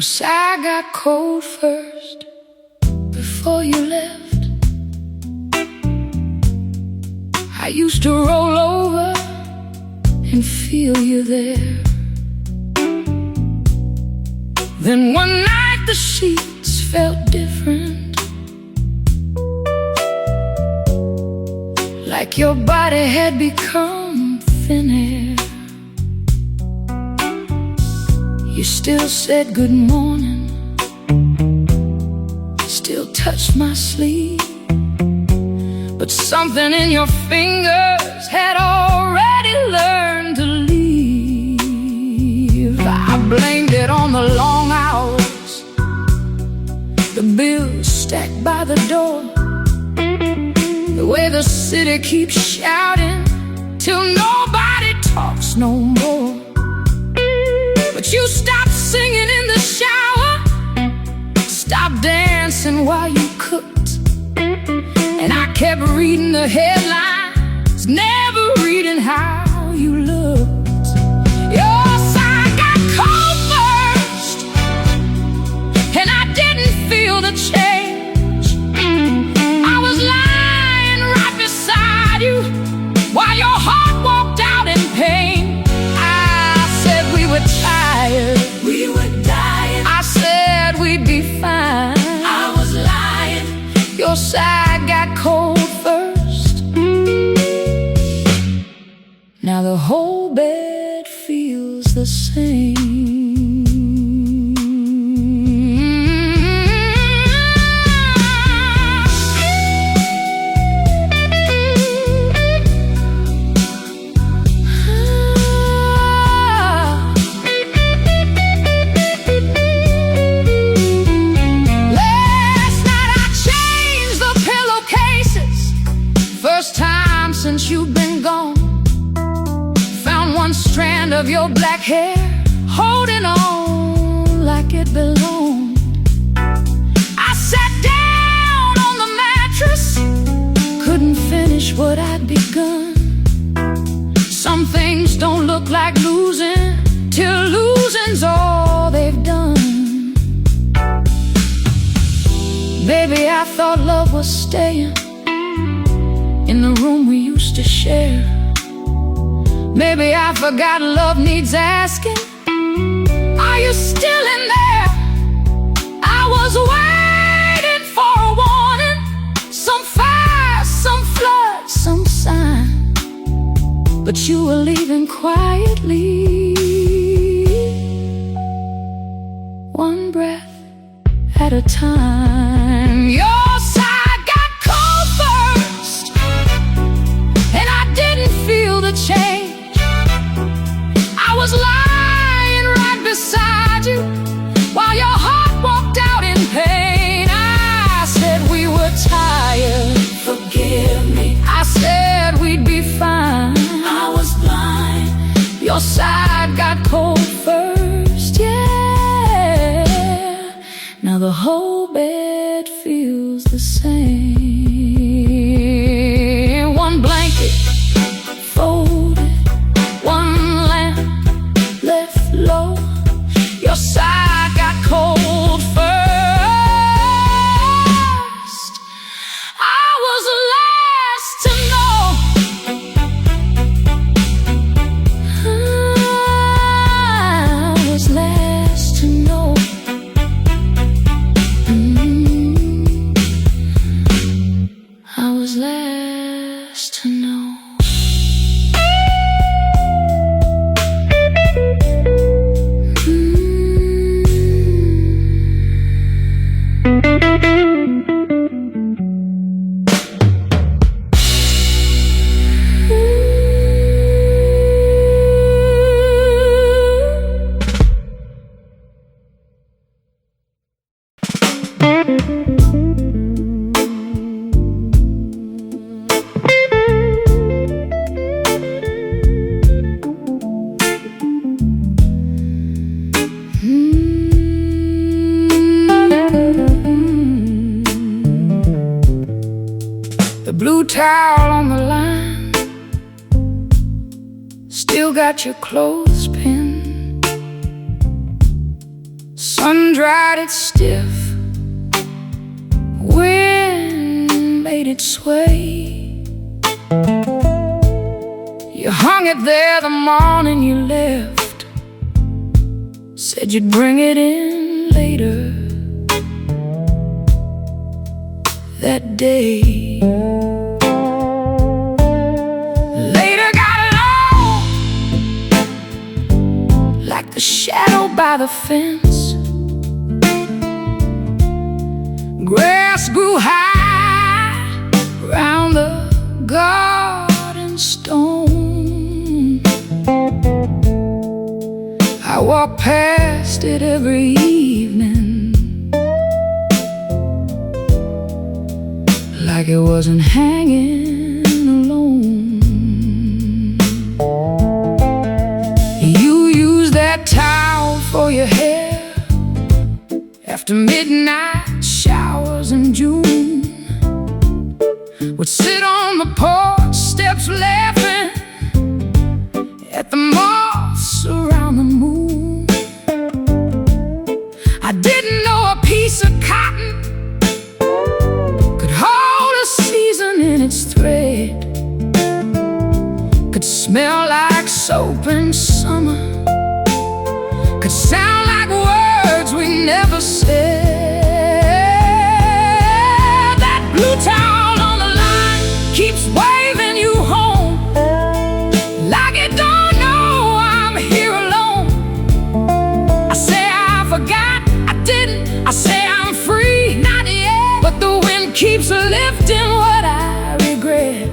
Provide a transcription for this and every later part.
'Cause I got cold first before you left. I used to roll over and feel you there. Then one night the sheets felt different, like your body had become thin air. You still said good morning, still touched my sleeve, but something in your fingers had already learned to leave. I blamed it on the long hours, the bills stacked by the door, the way the city keeps shouting till nobody talks no more. But you stopped singing in the shower, stopped dancing while you cooked, and I kept reading the headlines, never reading how you looked. Your side got cold first, and I didn't feel the change. I was lying right beside you while your heart walked out in pain. We were dying. I said we'd be fine. I was lying. Your side got cold first. Now the whole bed feels the same. Since you've been gone, found one strand of your black hair, holding on like it belonged. I sat down on the mattress, couldn't finish what I'd begun. Some things don't look like losing till losing's all they've done. Baby, I thought love was staying in the room we used to share. Maybe I forgot love needs asking, are you still in there? I was waiting for a warning, some fire, some flood, some sign, but you were leaving quietly. One breath at a time. Your side got cold first, and I didn't feel the change. I was lying right beside you while your heart walked out in pain. I said we were tired. Forgive me. I said we'd be fine. I was blind. Your side got cold first, yeah. Now the whole bed feels the same. One blanket folded, one lamp left low. Your side got cold first. I was last to know. I was last to know. I was last to know. The blue towel on the line, still got your clothespin. sun dried it stiff, wind made it sway. You hung it there the morning you left, said you'd bring it in later that day. Later got along like the shadow by the fence. Grass grew high round the garden stone. I walk past it every evening like it wasn't hanging alone. You used that towel for your hair after midnight showers in June. Would sit on the porch steps laughing at the moths around the moon. I didn't know a piece of cotton could hold a season in its thread, could smell like soap in summer, could sound like words we never said. That blue towel on the line keeps waving you home like it don't know I'm here alone. I say I forgot, I didn't. I say I'm free, not yet. But the wind keeps lifting what I regret.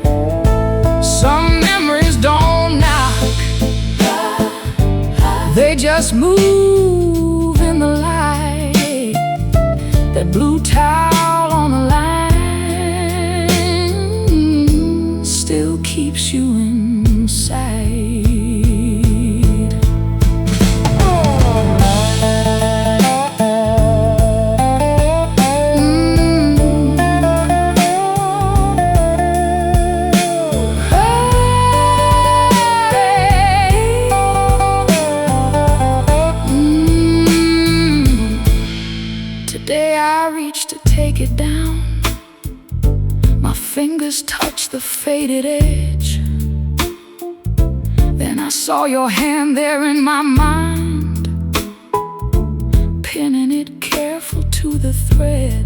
Some memories don't knock, they just move in the light. That blue towel on the line still keeps you inside. Today I reached to take it down. My fingers touched the faded edge. Then I saw your hand there in my mind, pinning it careful to the thread.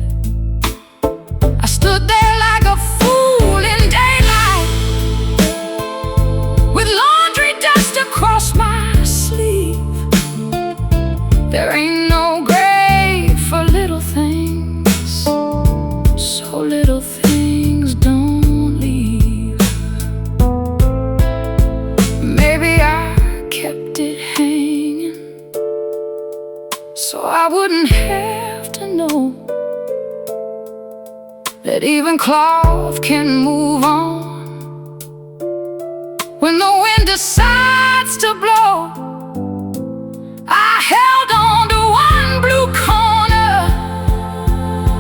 I stood there like a fool in daylight, with laundry dust across my sleeve. There ain't no grave for little things, so little things don't leave. Maybe I kept it hanging so I wouldn't have to know that even cloth can move on when the wind decides to blow. I held on to one blue corner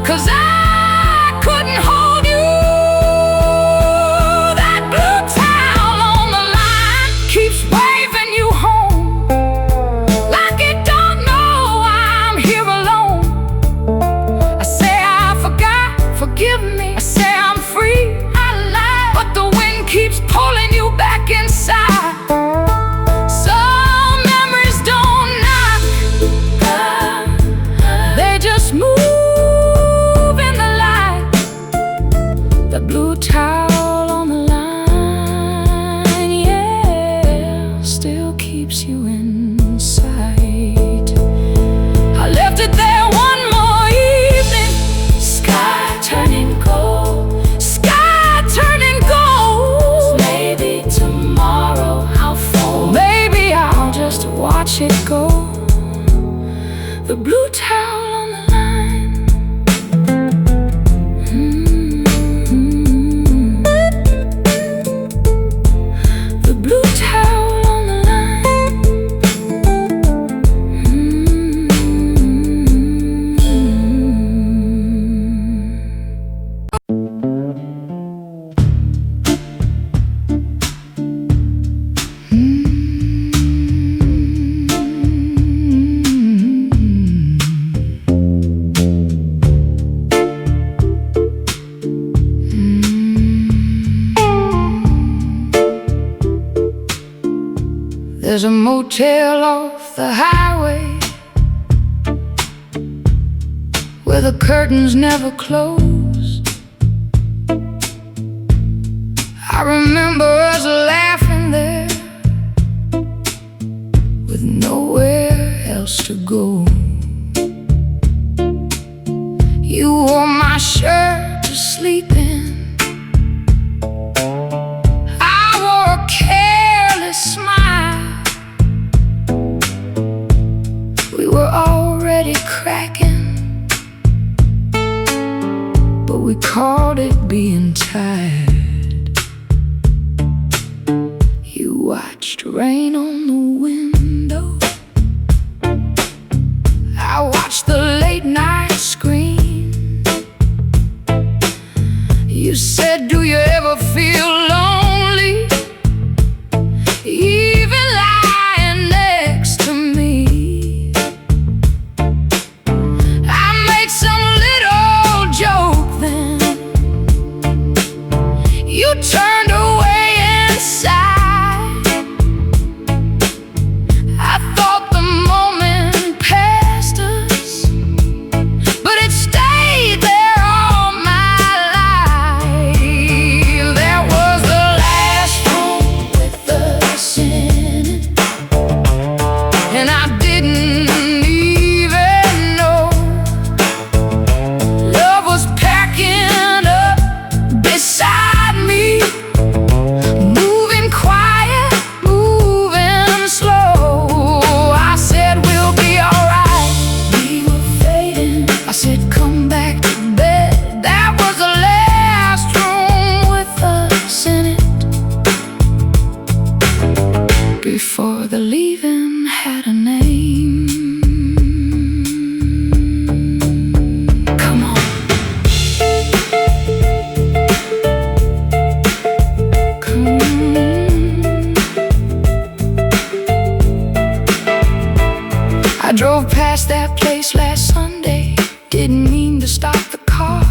'cause I couldn't hold you. That blue towel on the line keeps waving you home like it don't know I'm here alone. I say I forgot, forgive me. I say I'm free, I lied, but the wind keeps pulling you back inside. Some memories don't knock, they just move in the light. The blue towel on the line, yeah, still keeps you inside. I left it there one more evening, sky turning gold, sky turning gold. Maybe tomorrow I'll fall, maybe I'll just watch it go. The blue towel on the line. The blue towel on the line. There's a motel off the highway where the curtains never close. I remember us laughing there with nowhere else to go. You wore my shirt to sleep in. I wore a careless smile. We were already cracking, but we called it being tired. You watched rain on the window. I watched the late night screen. You said, do you ever feel lonely, even lying next to me? I made some little joke then. You turned away inside. I thought the moment passed us, but it stayed there all my life. There was the last room with us in it, and I didn't even know love was packing up beside me, moving quiet, moving slow. I said, we'll be alright. We were fading. I said, come back to bed. That was the last room with us in it, before the leaving had a name. Come on. Come on. I drove past that place last Sunday. Didn't mean to stop the car,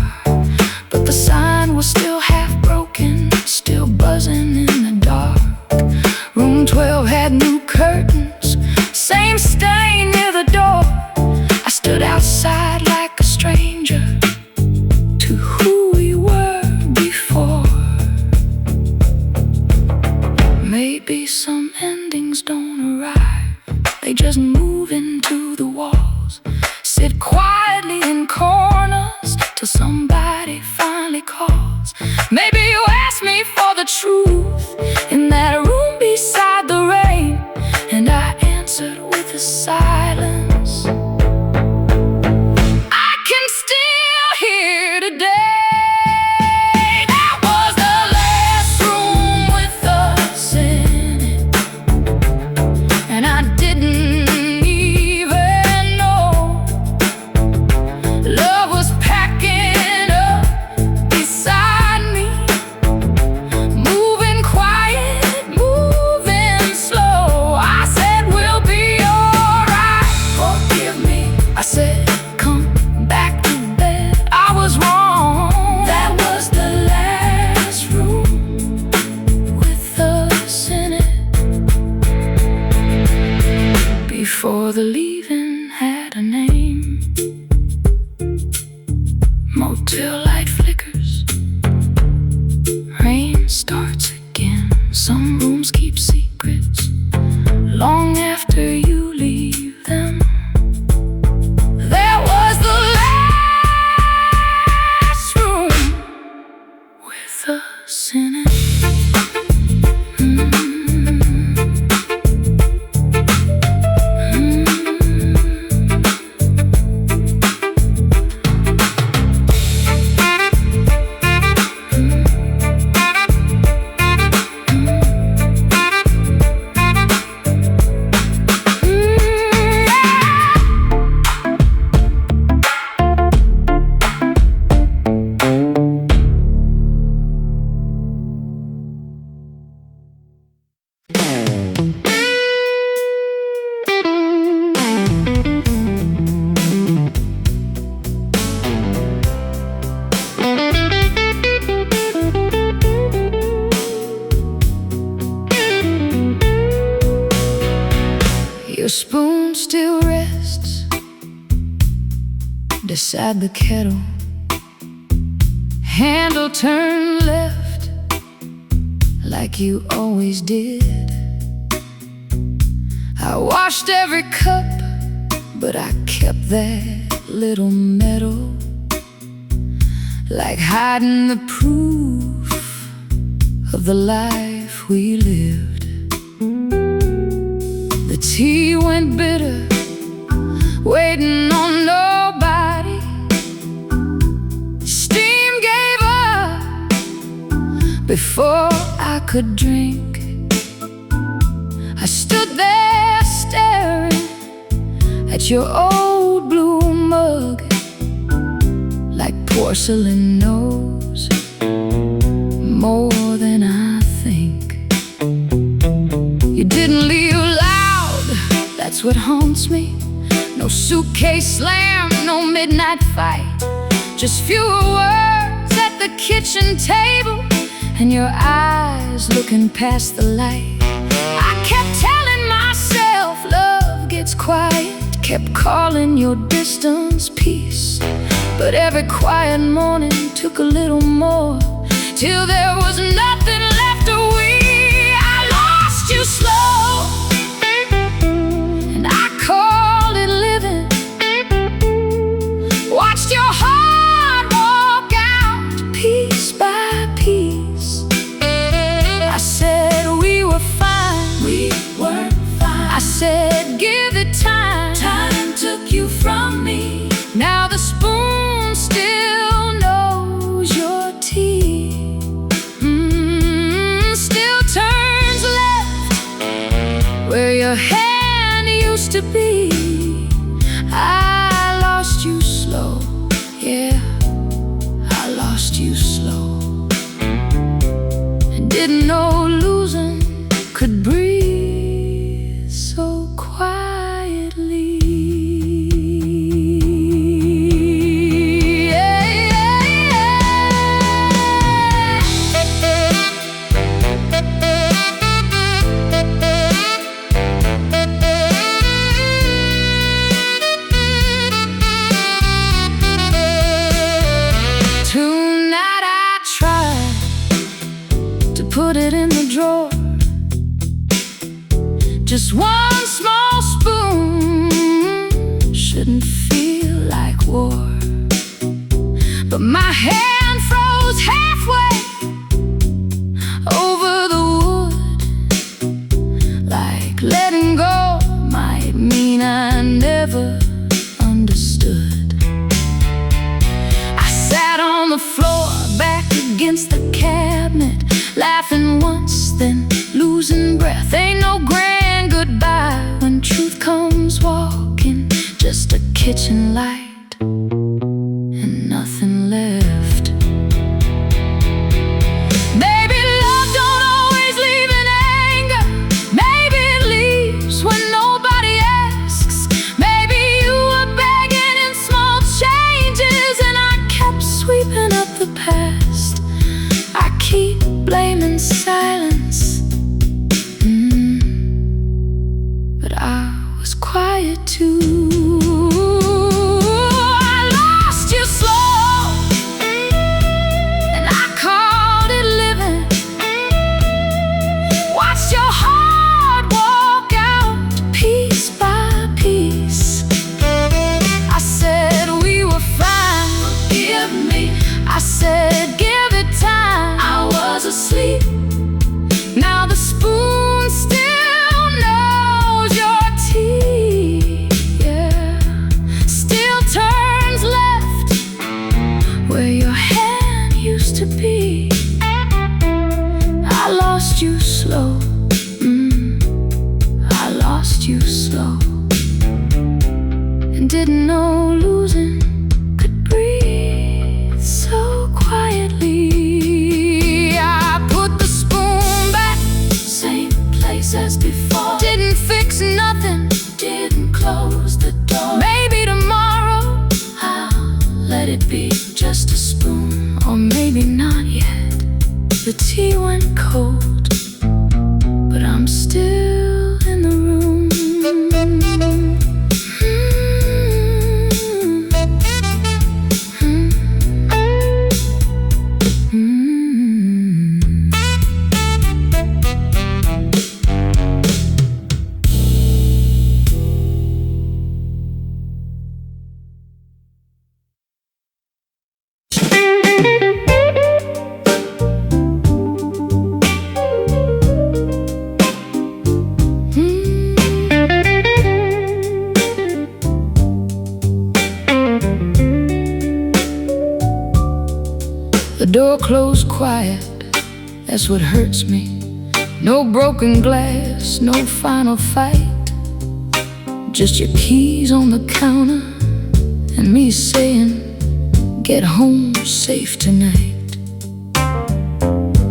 but the sign was still half broken, still buzzing in the dark. Room 12 had new curtains, same stain near the door. I stood outside like a stranger to who we were before. Maybe some endings don't arrive, they just move into the walls, sit quietly in corners till somebody finally calls. Maybe you asked me for the truth in that room beside the rain, and I answered with a silence I can still hear today. That was the last room with us in it, and I didn't even know love was packing up beside me, moving quiet, moving slow. I said, we'll be alright. Forgive me. I said, come back to bed. I was wrong. That was the last room with us in it, before the leaving had a name. Motel light flickers, rain starts again. Some rooms keep secrets long after you leave them. There was the last room with us in it. beside the kettle, handle turned left like you always did. I washed every cup, but I kept that little medal, like hiding the proof of the life we lived. The tea went bitter, waiting on nobody. Steam gave up before I could drink. I stood there staring at your old blue mug, like porcelain knows more than I think. You didn't leave loud, that's what haunts me. No suitcase slam, no midnight fight, just fewer words at the kitchen table and your eyes looking past the light. I kept telling myself love gets quiet, kept calling your distance peace, but every quiet morning took a little more, till there was nothing left to we. I lost you slow, and I called it living. Watched your heart walk out piece by piece. I said we were fine, we weren't fine. I said give it time, time took you from me. Now the spoon still knows your tea, still turns left where your hand used to be. I lost you slow, yeah, I lost you slow, and didn't know losing could breathe so quietly. Tonight I tried to put it in the drawer, just one small spoon shouldn't feel like war. But my hand froze halfway over the wood, like letting go might mean I never understood. I sat on the floor, back against the cabinet, laughing once, then losing breath. Ain't no grand goodbye when truth comes walking, just a kitchen light and nothing left. Maybe love don't always leave in anger, maybe it leaves when nobody asks. Maybe you were begging in small changes and I kept sweeping up the past. I keep blaming silence, but I was quiet too. I lost you slow, and I called it living. Watched your heart walk out piece by piece. I said we were fine, forgive me. I said give it time, I was asleep. Now the spoon still knows your tea, yeah, still turns left where your hand used to be. I lost you slow, I lost you slow, and didn't know losing could breathe so quietly. I put the spoon back, same place as before. Didn't fix nothing, didn't close the door. Maybe tomorrow I'll let it be just a spoon, or maybe not yet. The tea went cold, but I'm still in the room. door closed quiet, that's what hurts me. No broken glass, no final fight. Just your keys on the counter and me saying, get home safe tonight.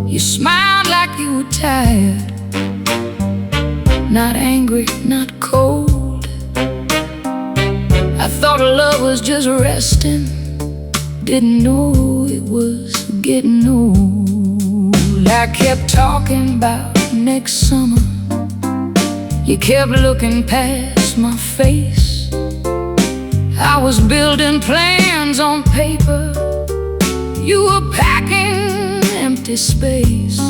You smiled like you were tired, not angry, not cold. I thought love was just resting, didn't know it was getting old. I kept talking about next summer, you kept looking past my face. I was building plans on paper, you were packing empty space.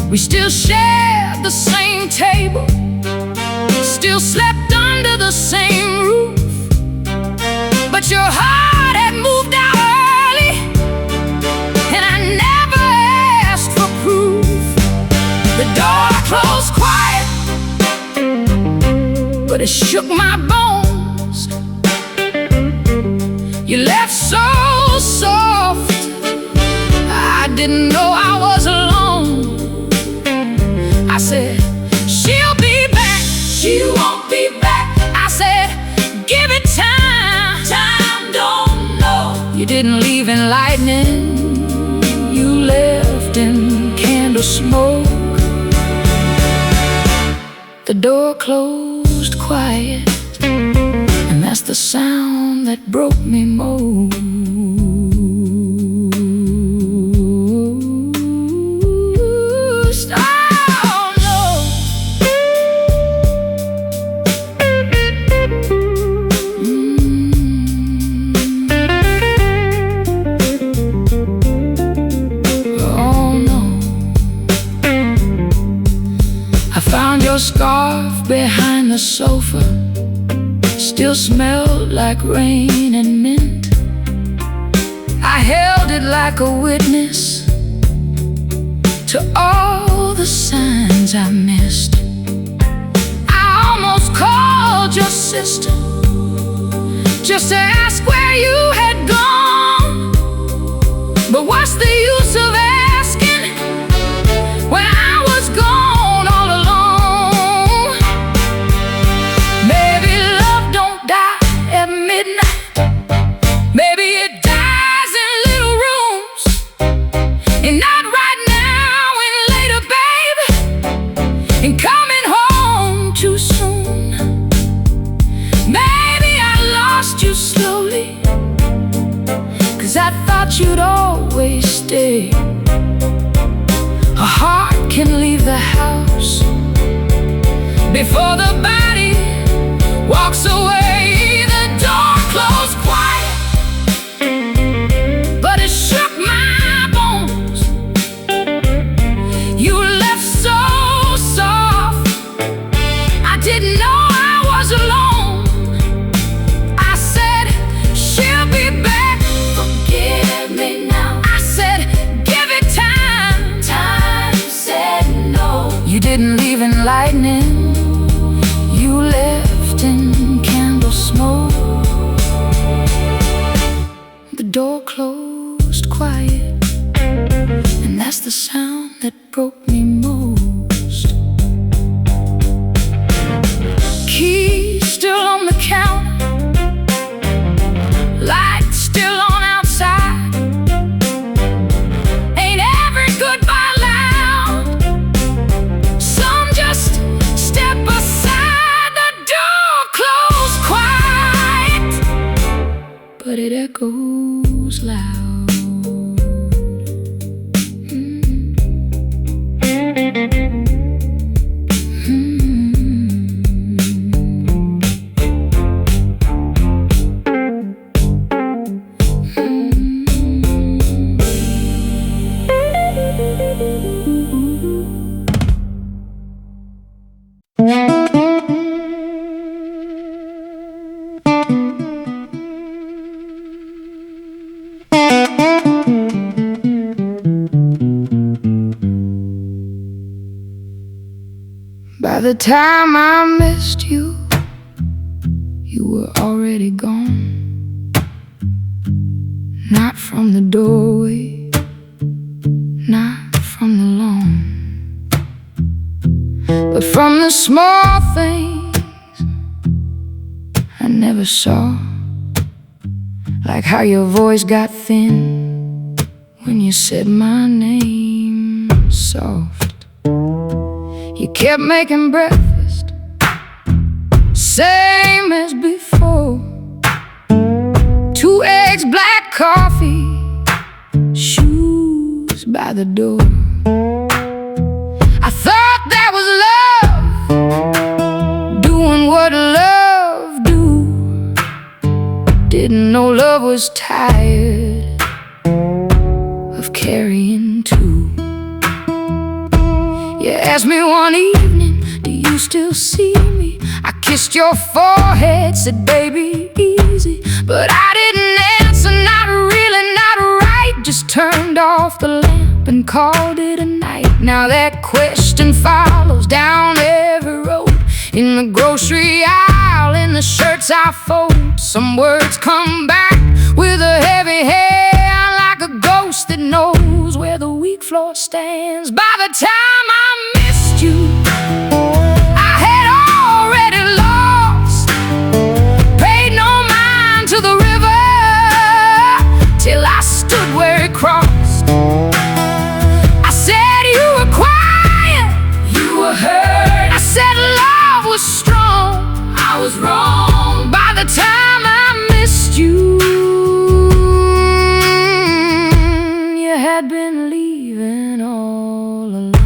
We still shared the same table, still slept under the same roof, but your heart had moved out early, and I never asked for proof. The door closed quiet, but it shook my bones. You left so soft, I didn't know I was alone. I said, she'll be back, she won't be back. I said, give it time, time don't know. You didn't leave in lightning, you left in candle smoke. The door closed quiet, and that's the sound that broke me most. Your scarf behind the sofa still smelled like rain and mint. I held it like a witness to all the signs I missed. I almost called your sister just to ask where you had gone, but what's the use of asking when I was gone? You'd always stay. A heart can leave the house before the body walks away. The door closed quiet, but it shook my bones. You left so soft, I didn't know I was alone. I said, she'll be back, forgive me now. I said, give it time, time said no. You didn't leave in lightning, you left in candle smoke. The door closed quiet, and that's the sound that broke me most. Keys still on the counter, lights still on outside. Ain't every goodbye loud, some just step aside. The door closed quiet, but it echoes loud. By the time I missed you, you were already gone. Not from the doorway, not from the long, but from the small things I never saw. Like how your voice got thin when you said my name soft. You kept making breakfast, same as before. 2 eggs, black coffee, shoes by the door. I thought that was love, doing what love do. Didn't know love was tired of carrying two. You asked me one evening, do you still see me? I kissed your forehead, said baby easy, but I didn't answer, not really, not right. Just turned off the lamp and called it a night. Now that question follows down every road, in the grocery aisle, in the shirts I fold. Some words come back with a heavy hand, like a ghost that knows where the weak floor stands. By the time I missed you, I had already lost, paid no mind to the river, till I stood where it crossed. I said you were quiet, you were hurt. I said love was strong, I was wrong. By the time I missed you, you had been leaving all along.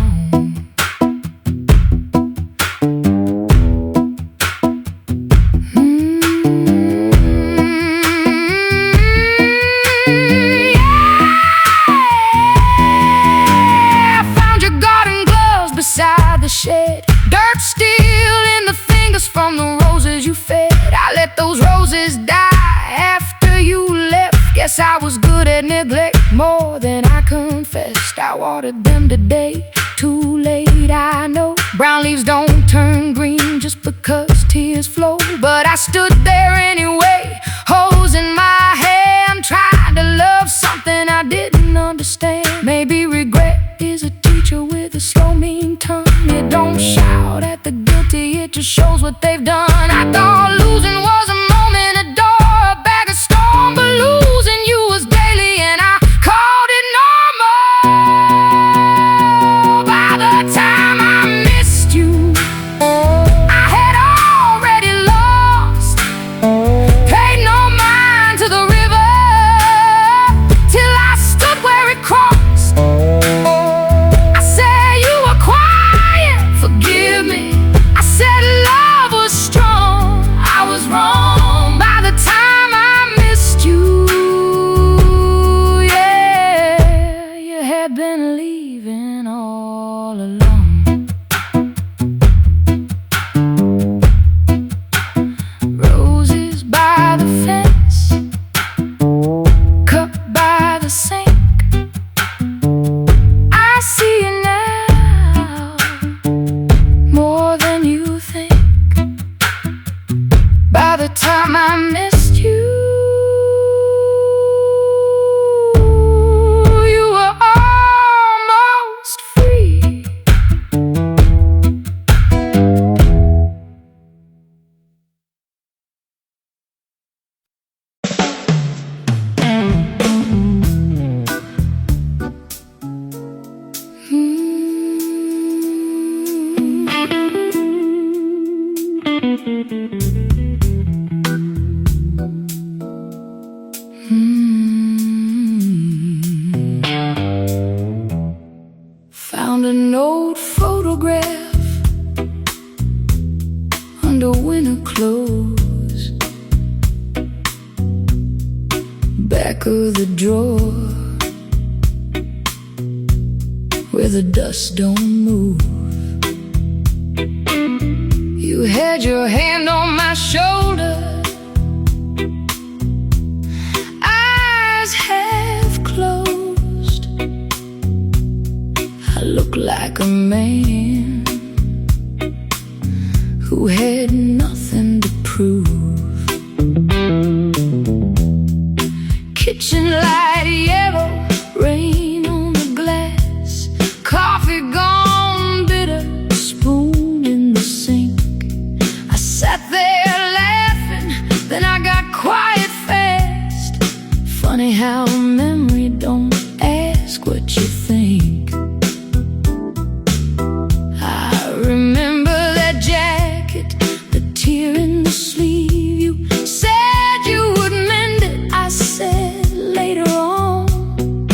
Beside the shed, dirt still in the fingers from the roses you fed. I let those roses die after you left. Guess I was good at neglect, more than I confessed. I watered them today, too late, I know. Brown leaves don't turn green just because tears flow. But I stood there anyway, hose in my hand, trying to love something I didn't understand. Maybe regret is a teacher with a slow, mean tongue. It don't shout at the guilty, it just shows what they've done. I thought losing was a moment, a door, a bag of storm, but losing you was daily, and I called it normal. By the time I missed you, I had already lost, paid no mind to the river, till I stood where it crossed. I said you were quiet, forgive me. I said love was strong, I was wrong. By the time I missed you, yeah, you had been leaving all along. Roses by the fence, cup by the sink. I see you now, more than you think. By the time I missed you, you were almost free. Found an old photograph under winter clothes, back of the drawer, where the dust don't move. You had your hand on my shoulder, eyes half closed. I look like a man who had nothing to prove. Kitchen light yellow, rain on the glass. funny how a memory don't ask what you think. I remember that jacket, the tear in the sleeve. You said you would mend it. I said later on.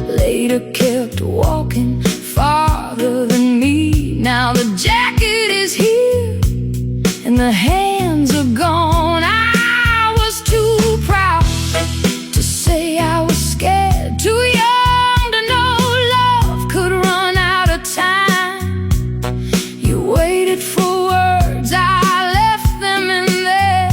Later kept walking farther than me. Now the jacket is here and the hands are gone. I was too proud to say I was scared, too young to know love could run out of time. You waited for words, I left them in there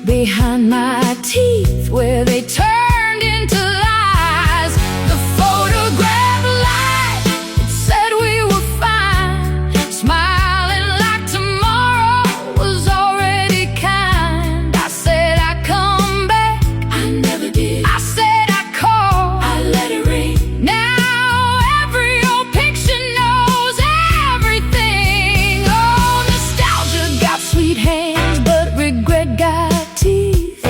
behind my teeth where they turned into lies. The photograph lied, it said we were fine, smiling like tomorrow was already kind. I said I'd come back, I never did. I said I'd call, I let it ring. Now every old picture knows everything. Oh, nostalgia got sweet hands, but regret got teeth.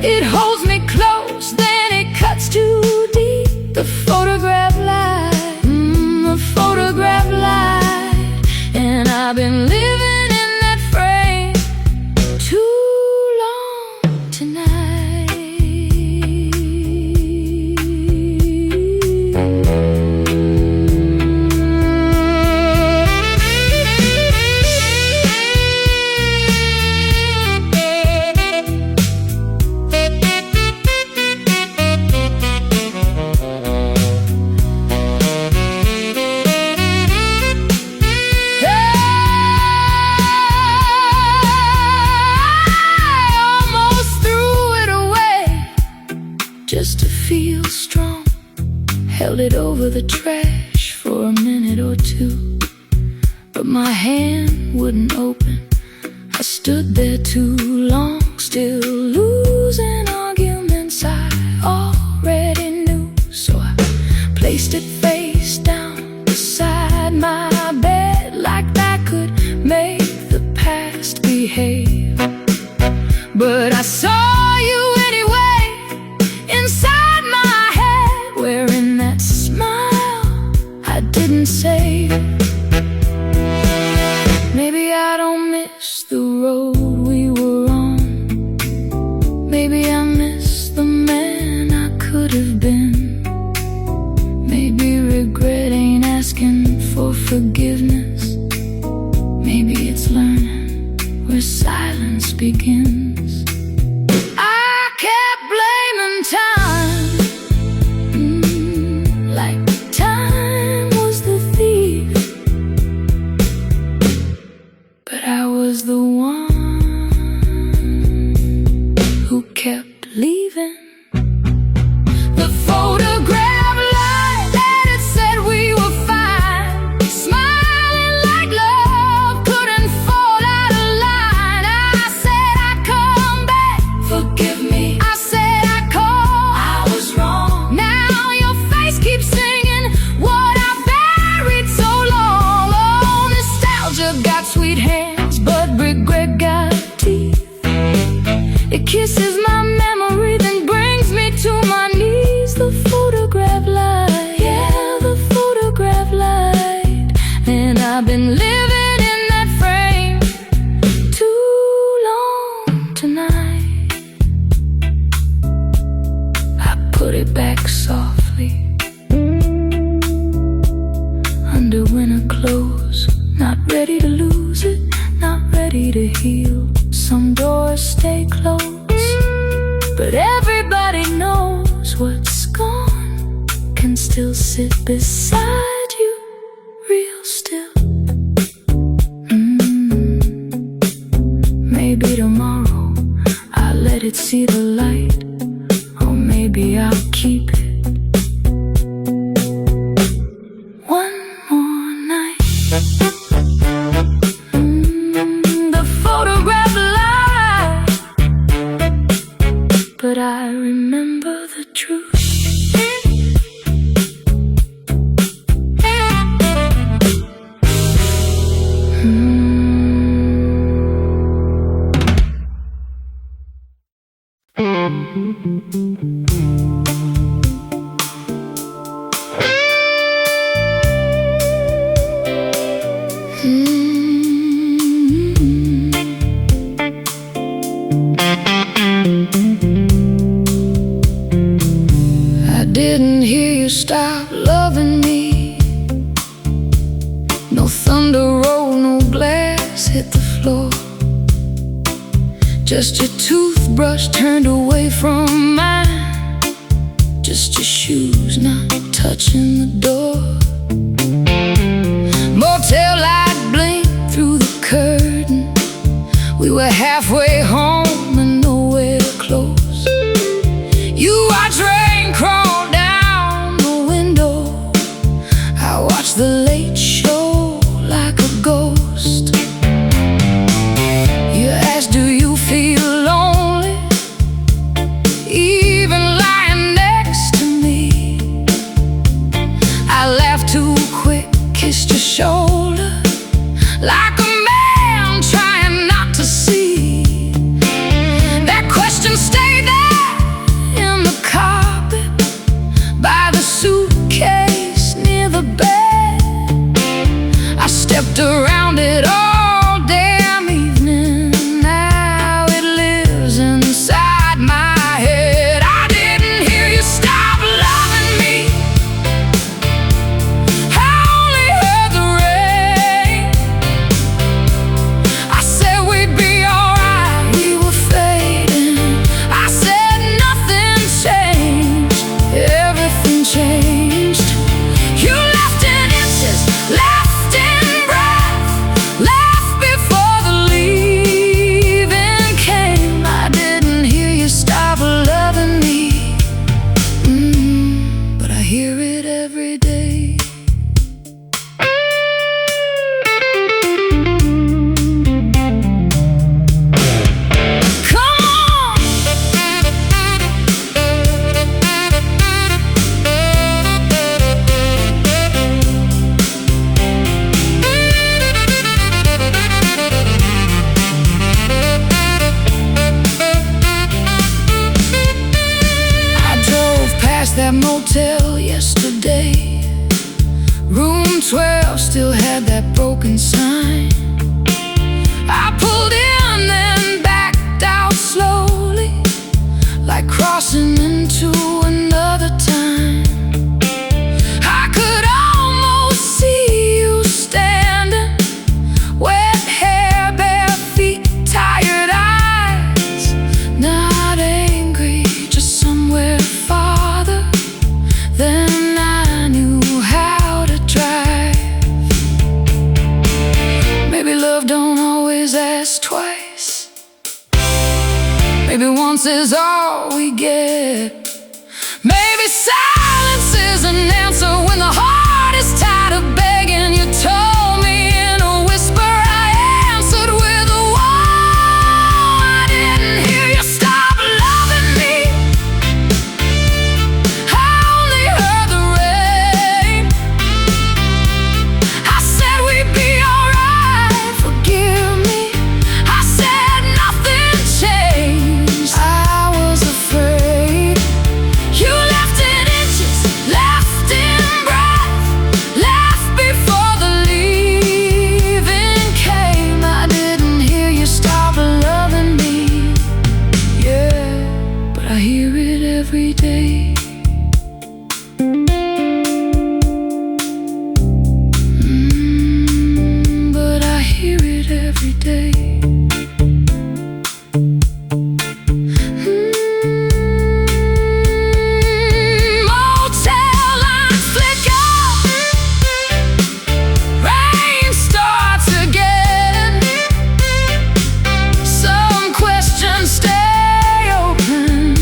It holds me close, then it cuts too deep. The photograph lied, the photograph lied, and I've been living in that frame too long tonight. Just to feel strong, held it over the trash for a minute or two, but my hand wouldn't open. I stood there too long, still losing arguments I already knew. So I placed it face down beside my bed, like that could make the past behave. But I saw you anyway, inside my head, wearing that smile I didn't save. Maybe I don't miss the road we were on. Maybe I miss the man I could have been. Maybe regret ain't asking for forgiveness. Maybe it's learning where silence begins. I kept blaming time, like time was the thief, but I was the one who kept leaving. The photograph lied, that it said we were fine, smiling like love couldn't fall out of line. I said I'd come back, forgive me. I said I'd call, I was wrong. Now your face keeps singing what I buried so long. Oh, nostalgia got sweet hands, but regret got teeth. It kisses my memory, then brings me to my knees. The photograph lied, yeah, the photograph lied, and I've been living in that frame too long tonight. I put it back softly under winter clothes, not ready to lose it, not ready to heal. Some doors stay closed, but everybody knows what's gone can still sit beside you real still. Maybe tomorrow I'll let it see the light, or maybe I'll keep it one more night. The photograph lied, but I remember the truth. I didn't hear you stop loving me. No thunder rolled, no glass hit the floor. Just your toothbrush turned away from mine. Just your shoes not touching the door. Motel light blinked through the curtain. We were halfway home and nowhere close. You watched rain crawl down the window. I watched the late show like a ghost. You asked, do you feel lonely, even lying next to me? I laughed too quick, kissed your shoulder like a man trying not to see. That question stayed there in the carpet, by the suitcase near the bed. I stepped around it all damn evening. Now it lives inside my head. I didn't hear you stop loving me. I only heard the rain. I said we'd be alright, we were fading. I said nothing changed, everything changed. You left in inches, left in breath, left before the leaving came. I didn't hear you stop loving me, but I hear it every day. Come on! I drove past that motel yesterday. Room 12 still had that broken sign. I pulled in, then backed out slowly, like crossing into another time. I could almost see you standing, wet hair, bare feet, tired eyes. Not angry, just somewhere farther than I knew how to drive. Maybe love don't always ask twice. Maybe once is all we get. Maybe silence is an answer when the heart is tired of begging. You told me in a whisper, I answered with a whoa. I didn't hear you stop loving me. I only heard the rain. I said we'd be alright, forgive me. I said nothing changed, I was afraid. You left in inches, left in breath, left before the leaving came. I didn't hear you stop loving me, yeah, but I hear it every day. But I hear it every day. Motel lights flicker, rain starts again. Some questions stay open.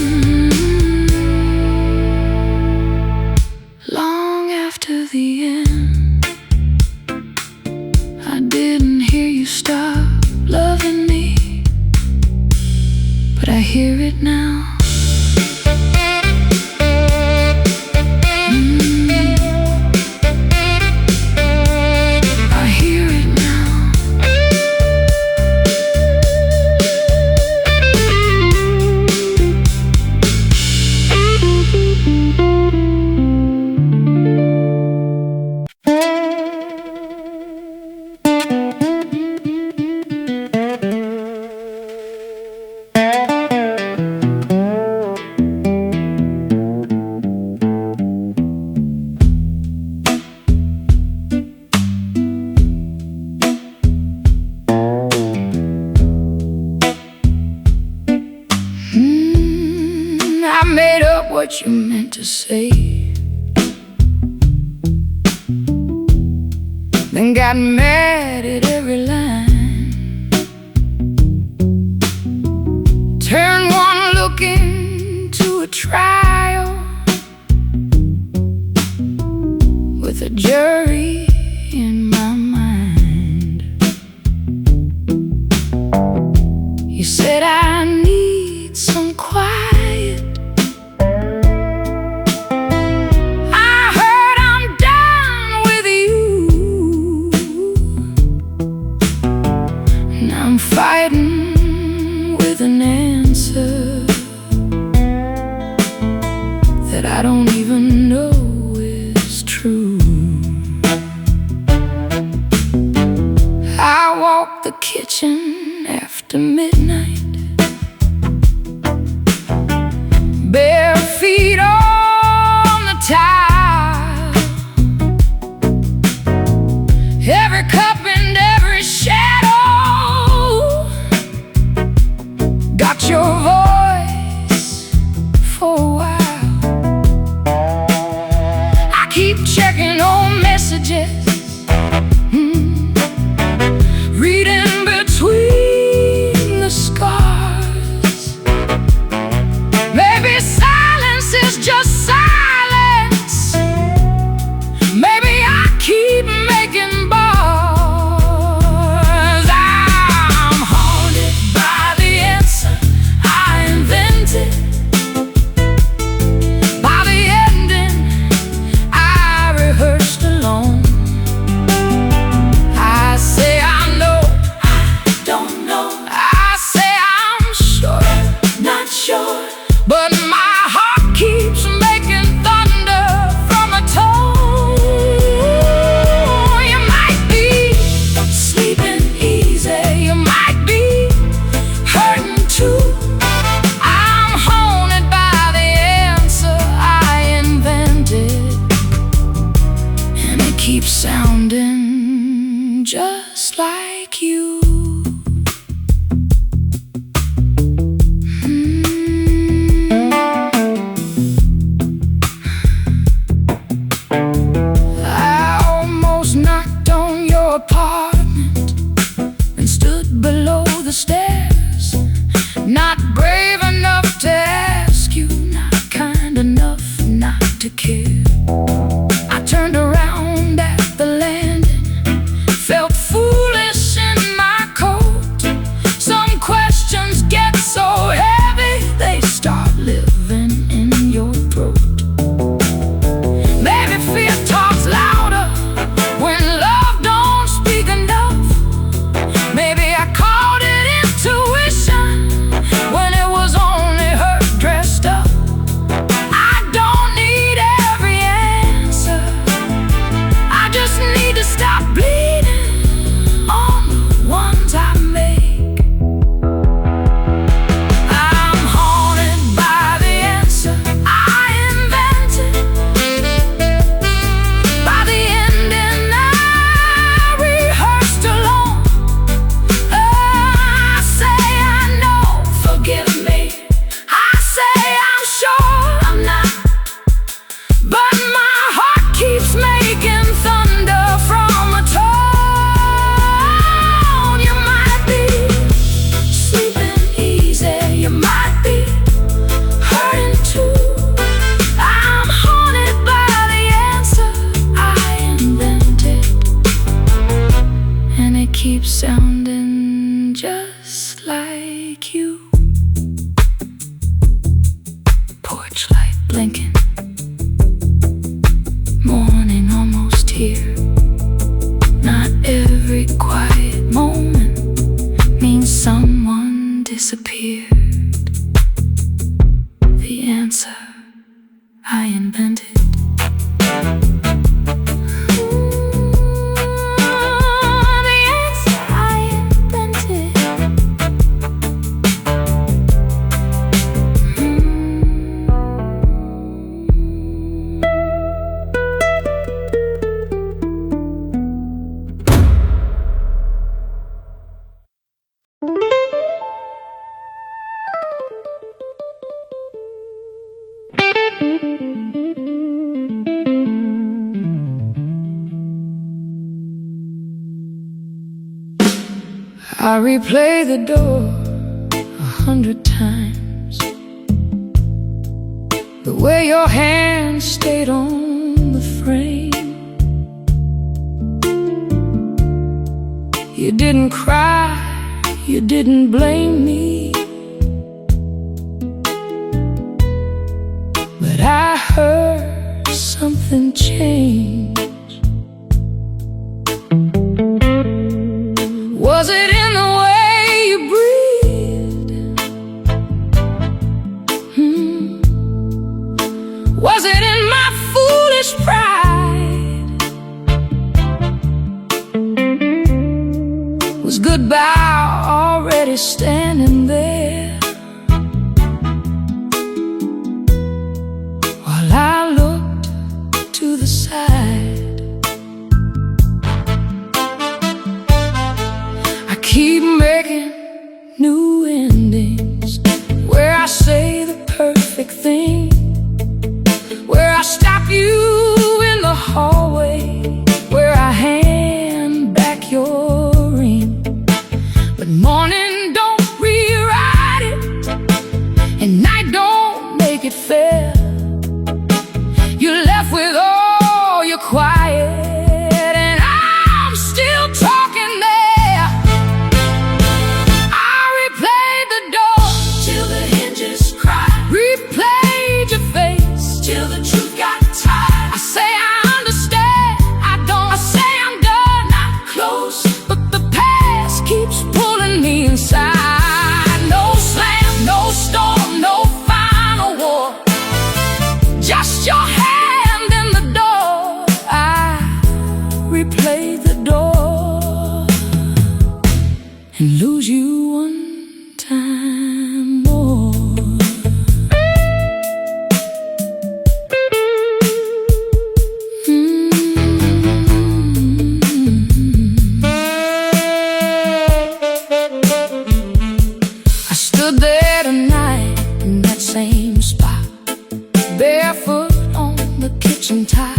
made up what you meant to say, then got mad at every line. Turned one look into a trial with a jury in my mind. You said I need some quiet. I heard I'm done with you, and I'm fighting with an answer that I don't even know is true. I walk the kitchen after midnight, bare feet on the tile. Every cup and every shadow got your voice for a while. I keep checking on messages, reading between the scars. Maybe silence is just silence. Maybe I keep making bars. I'm haunted by the answer I invented, by the ending I rehearsed alone. I say I know, I don't know. I say I'm sure, not sure. But my heart keeps making thunder from a tone. You might be sleeping easy, you might be hurting too. I'm haunted by the answer I invented, and it keeps sounding just like you. I almost knocked on your apartment and stood below the stairs, not brave enough to ask you, not kind enough not to care. I turned around at the landing, felt foolish in my coat. Some questions get so heavy they start living in your throat. Maybe fear talks louder when love don't speak enough. Maybe I called it intuition when it was only hurt dressed up. I don't need every answer, I just need to stop bleeding on the ones I make. I'm haunted by the answer I invented, by the ending I rehearsed alone. I say I know, forgive me. I say I'm sure, I'm not. But my heart keeps making thunder from a tone. You might be sleeping easy, you might be hurting too. I'm haunted by the answer I invented, and it keeps sounding just like you. Porch light blinking, morning almost here. Not every quiet moment means someone disappeared. The answer I invented. The answer I invented. I replay the door 100 times. The way your hand stayed on the frame. You didn't cry, you didn't blame me, but I heard something change. Was it in the way you breathed? Was it in my foolish pride? Was goodbye already standing there while I looked to the side? Keep making new endings, where I say the perfect thing, where I stop you in the hallway, where I hand back your ring. But morning don't rewrite it, and night don't make it fair. You're left with all your quiet, and I'm still talking there. Replay the door and lose you one time more. I stood there tonight in that same spot, barefoot on the kitchen tile.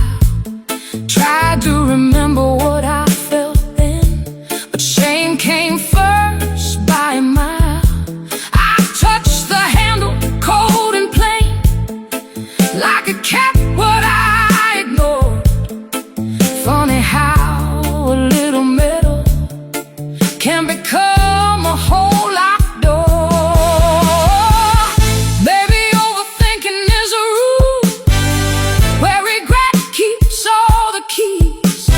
Tried to remember what I felt then, but shame came first by a mile. I touched the handle, cold and plain, like a cat what I ignored. Funny how a little metal can become a whole locked door. Baby, overthinking is a rule where regret keeps all the keys.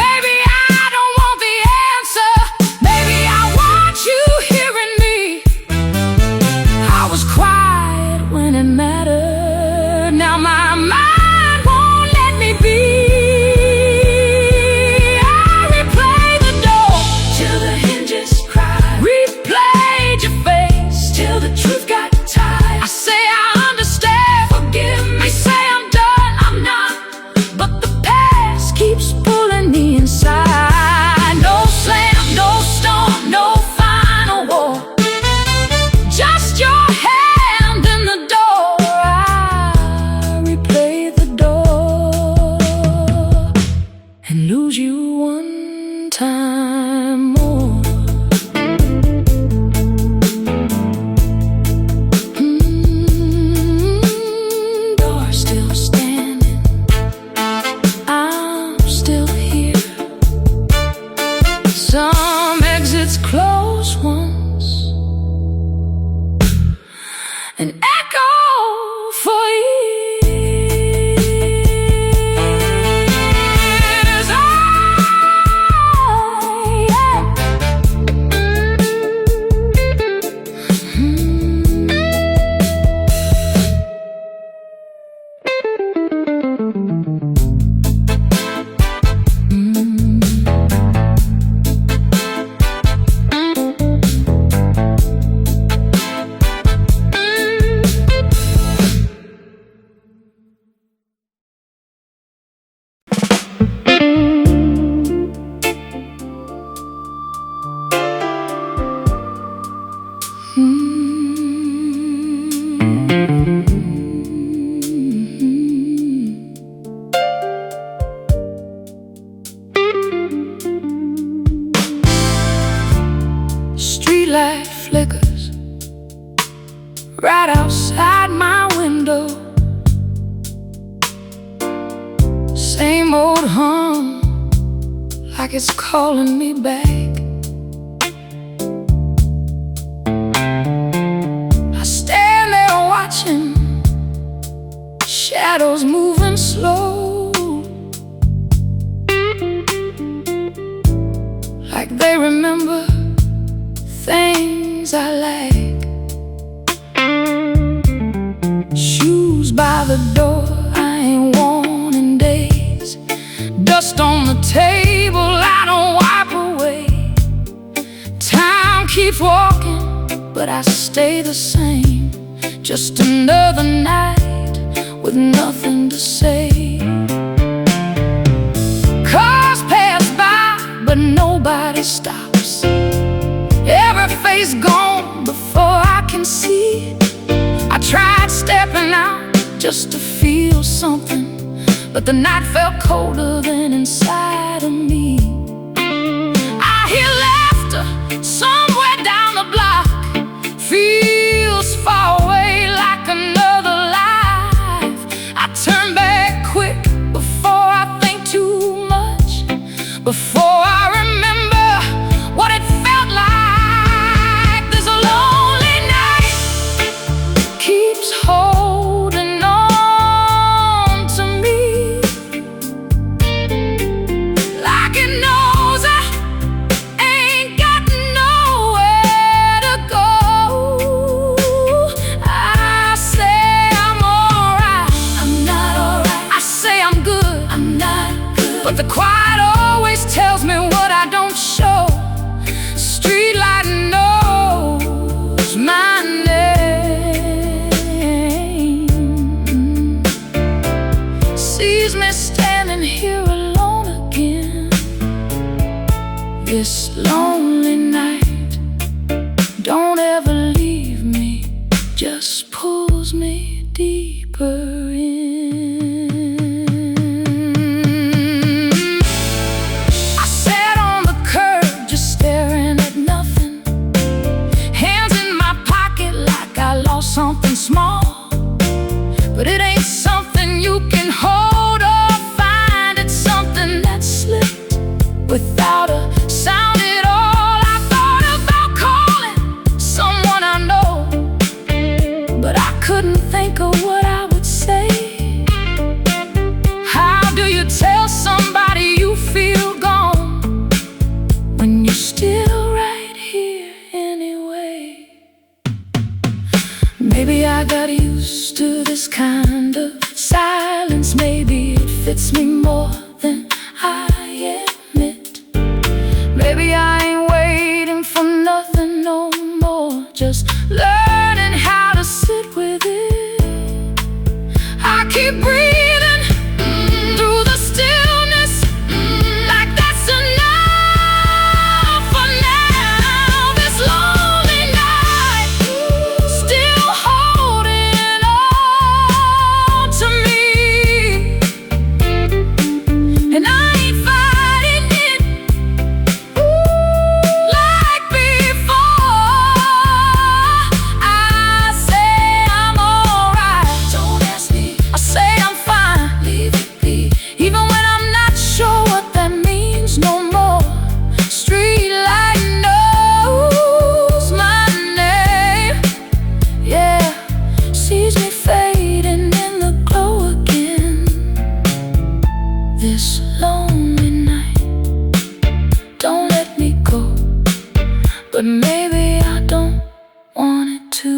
Maybe I don't want the answer, maybe I want you hearing me. I was quiet when it mattered, now my mind won't let me be. I replayed the door till the hinges cried, replayed your face till the truth got tired. I say I understand, forgive me, say I'm done, I'm not, but the past keeps pulling me inside. No slam, no storm, no final war, just your hand in the door. I replay the outside my window. Same old hum, like it's calling me back. I stand there watching shadows moving slow, like they remember things I lack. Shoes by the door I ain't worn in days. Dust on the table I don't wipe away. Time keeps walking, but I stay the same. Just another night with nothing to say. Cars pass by, but nobody stops. Every face gone before I can see. I tried stepping out just to feel something, but the night felt colder than inside of me. I hear laughter somewhere down the block. Feels far away like another life. I turn back quick before I think too much, before I remember what it felt like. There's a lonely night keeps holding on to me, like it knows I ain't got nowhere to go. I say I'm alright, I'm not alright. I say I'm good, I'm not good. But the quiet always tells me what I don't show. Streetlight knows my name, sees me standing here alone again. This lonely night don't ever leave me, just pulls me deeper in. I sat on the curb just staring at nothing, hands in my pocket like I lost something small. But it ain't something you can hold or find. It's something that slipped without a sound at all. I thought about calling someone I know, but I couldn't think of what I would say. How do you tell somebody you feel gone when you're still right here anyway? Maybe I got used to this kind of silence. Maybe it fits me more than I admit. Maybe I ain't waiting for nothing no more, just learning how to sit with it. I keep breathing through the stillness, like that's enough for now. This lonely night still holding on to me, and I ain't fighting it like before. I say I'm alright, don't ask me. I say I'm fine, leave it be, even when I'm not sure what that means no more. Streetlight knows my name, yeah, sees me fading in the glow again. This lonely night don't let me go, but maybe I don't want it to